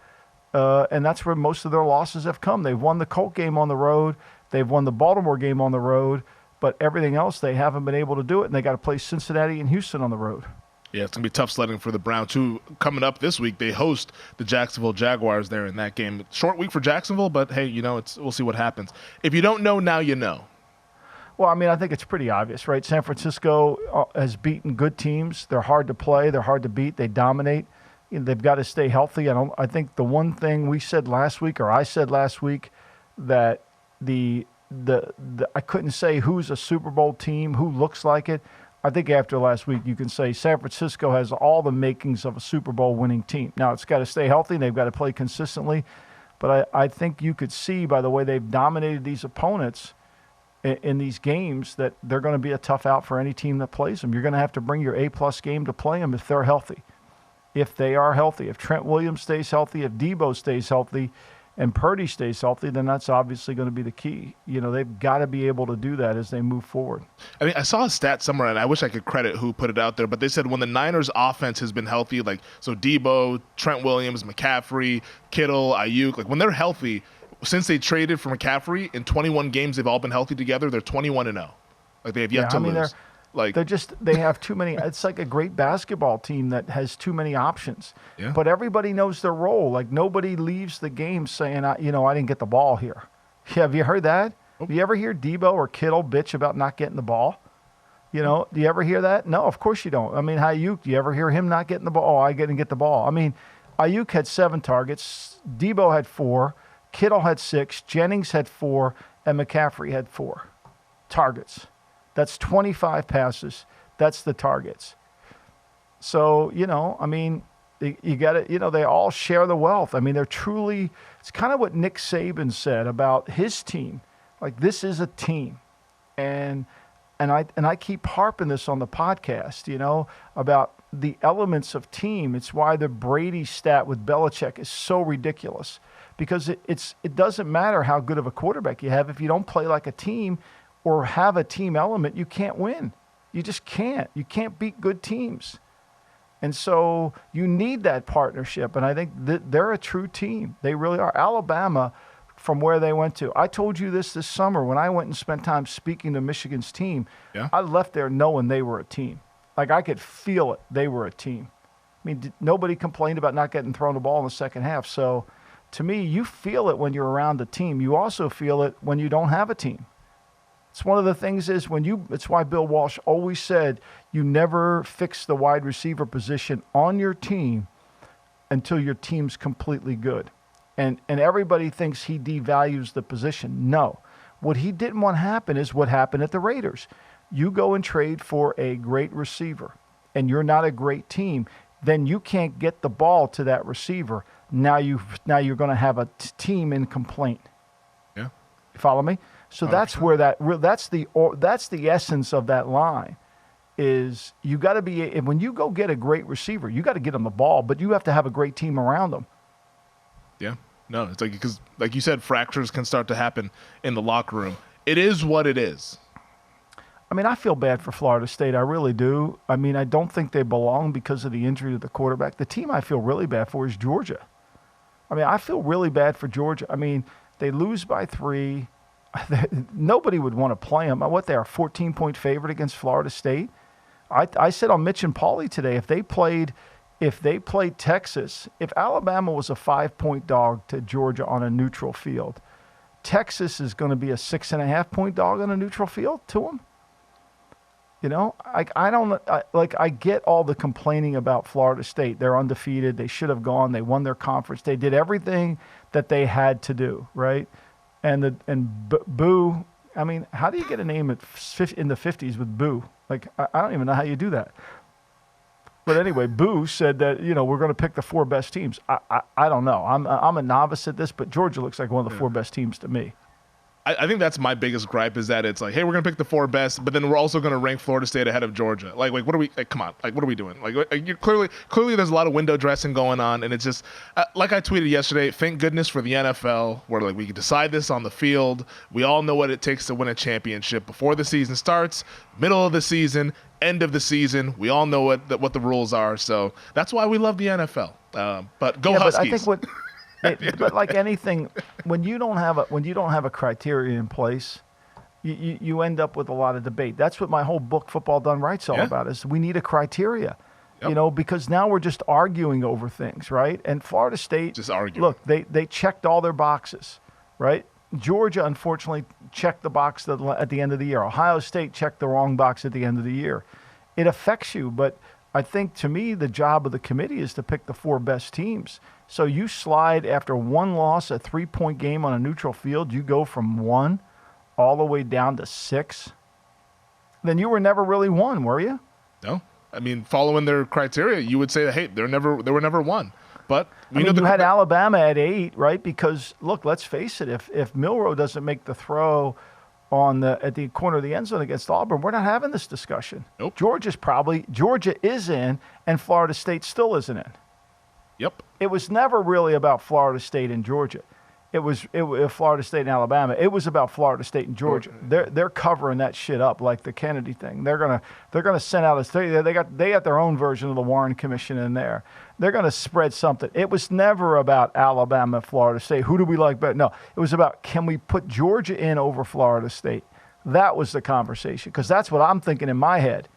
And that's where most of their losses have come. They've won the Colt game on the road. They've won the Baltimore game on the road. But everything else, they haven't been able to do it. And they got to play Cincinnati and Houston on the road. Yeah, it's going to be tough sledding for the Browns, who coming up this week, they host the Jacksonville Jaguars there in that game. Short week for Jacksonville, but hey, we'll see what happens. If you don't know, now you know. Well, I mean, I think it's pretty obvious, right? San Francisco has beaten good teams. They're hard to play. They're hard to beat. They dominate. They've got to stay healthy. I think the one thing we said last week, or I said last week, that I couldn't say who's a Super Bowl team, who looks like it. I think after last week, you can say San Francisco has all the makings of a Super Bowl winning team. Now, it's got to stay healthy, and they've got to play consistently. But I think you could see by the way they've dominated these opponents in these games that they're going to be a tough out for any team that plays them. You're going to have to bring your A-plus game to play them if they're healthy. if they are healthy. If Trent Williams stays healthy, if Debo stays healthy, and Purdy stays healthy, then that's obviously going to be the key. They've got to be able to do that as they move forward. I mean, I saw a stat somewhere, and I wish I could credit who put it out there, but they said when the Niners offense has been healthy, so Debo, Trent Williams, McCaffrey, Kittle, Ayuk, when they're healthy, since they traded for McCaffrey, in 21 games they've all been healthy together, they're 21-0. They have yet to lose. They have too many. It's like a great basketball team that has too many options. Yeah. But everybody knows their role. Nobody leaves the game saying, I didn't get the ball here. Have you heard that? Nope. Do you ever hear Debo or Kittle bitch about not getting the ball? Do you ever hear that? No, of course you don't. I mean, Ayuk, do you ever hear him not getting the ball? Oh, I didn't get the ball. I mean, Ayuk had 7 targets. Debo had 4. Kittle had 6. Jennings had 4. And McCaffrey had 4 targets. That's 25 passes. That's the targets. So, I mean, you got to, they all share the wealth. I mean, they're truly, it's kind of what Nick Saban said about his team. This is a team. And I keep harping this on the podcast, about the elements of team. It's why the Brady stat with Belichick is so ridiculous, because it doesn't matter how good of a quarterback you have. If you don't play like a team or have a team element, you can't win. You just can't. You can't beat good teams. And so you need that partnership. And I think they're a true team. They really are. Alabama, from where they went to. I told you this summer when I went and spent time speaking to Michigan's team. Yeah. I left there knowing they were a team. I could feel it. They were a team. I mean, nobody complained about not getting thrown the ball in the second half. So to me, you feel it when you're around a team. You also feel it when you don't have a team. It's one of the things is it's why Bill Walsh always said you never fix the wide receiver position on your team until your team's completely good. And everybody thinks he devalues the position. No. What he didn't want to happen is what happened at the Raiders. You go and trade for a great receiver and you're not a great team, then you can't get the ball to that receiver. Now you're going to have a team in complaint. Yeah. You follow me? So 100%. that's where that's the essence of that line is you got to be, when you go get a great receiver, you got to get them the ball, but you have to have a great team around them. Yeah. No, it's because like you said, fractures can start to happen in the locker room. It is what it is. I mean, I feel bad for Florida State. I really do. I mean, I don't think they belong because of the injury to the quarterback. The team I feel really bad for is Georgia. I mean, I feel really bad for Georgia. I mean, they lose by 3. Nobody would want to play them. What, they are a 14-point favorite against Florida State? I said on Mitch and Paulie today, if they played Texas, if Alabama was a 5-point dog to Georgia on a neutral field, Texas is going to be a 6.5-point dog on a neutral field to them. I get all the complaining about Florida State. They're undefeated. They should have gone. They won their conference. They did everything that they had to do, right? And Boo, I mean, how do you get a name in the 50s with Boo? I don't even know how you do that. But anyway, Boo said that, we're going to pick the 4 best teams. I don't know. I'm a novice at this, but Georgia looks like one of the 4 best teams to me. I think that's my biggest gripe is that it's like, hey, we're gonna pick the 4 best, but then we're also gonna rank Florida State ahead of Georgia. What are we? Come on, what are we doing? You clearly, there's a lot of window dressing going on, and it's just like I tweeted yesterday. Thank goodness for the NFL, where we can decide this on the field. We all know what it takes to win a championship before the season starts, middle of the season, end of the season. We all know what the rules are, so that's why we love the NFL. But go Huskies. But I think but like anything, when you don't have a criteria in place, you end up with a lot of debate. That's what my whole book, Football Done Right's all about, is we need a criteria. Yep. Because now we're just arguing over things, right? And Florida State, just arguing. Look, they checked all their boxes, right? Georgia, unfortunately, checked the box at the end of the year. Ohio State checked the wrong box at the end of the year. It affects you, but I think, to me, the job of the committee is to pick the 4 best teams. So you slide after 1 loss, a 3-point game on a neutral field, you go from 1 all the way down to 6. Then you were never really 1, were you? No. I mean, following their criteria, you would say that, hey, they were never 1. But you had Alabama at 8, right? Because look, let's face it, if Milroe doesn't make the throw at the corner of the end zone against Auburn, we're not having this discussion. Nope. Georgia is in, and Florida State still isn't in. Yep. It was never really about Florida State and Georgia. It was Florida State and Alabama. It was about Florida State and Georgia. They're covering that shit up like the Kennedy thing. They're gonna send out they got their own version of the Warren Commission in there. They're gonna spread something. It was never about Alabama, Florida State. Who do we like better? No, it was about, can we put Georgia in over Florida State? That was the conversation, because that's what I'm thinking in my head.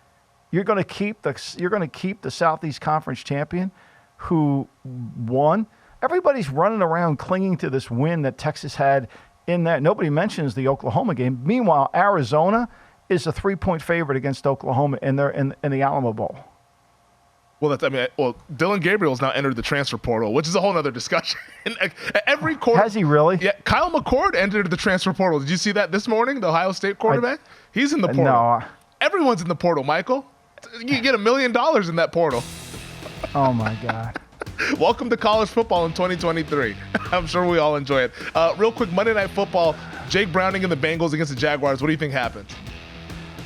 You're gonna keep the Southeast Conference champion, who won. Everybody's running around clinging to this win that Texas had in that. Nobody mentions the Oklahoma game. Meanwhile, Arizona is a 3-point favorite against Oklahoma in the Alamo Bowl. Well, Dylan Gabriel's now entered the transfer portal, which is a whole other discussion. Every quarter, has he really? Yeah, Kyle McCord entered the transfer portal. Did you see that this morning? The Ohio State quarterback. He's in the portal. No. Everyone's in the portal, Michael. You get $1 million in that portal. Oh my God. Welcome to college football in 2023. I'm sure we all enjoy it. Real quick, Monday Night Football, Jake Browning and the Bengals against the Jaguars. What do you think happens?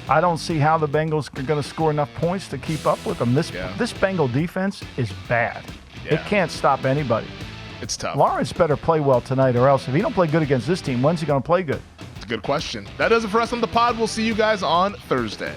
I don't see how the Bengals are going to score enough points to keep up with them. This Bengal defense is bad. Yeah. It can't stop anybody. It's tough. Lawrence better play well tonight, or else if he don't play good against this team, when's he going to play good? It's a good question. That does it for us on the pod. We'll see you guys on Thursday.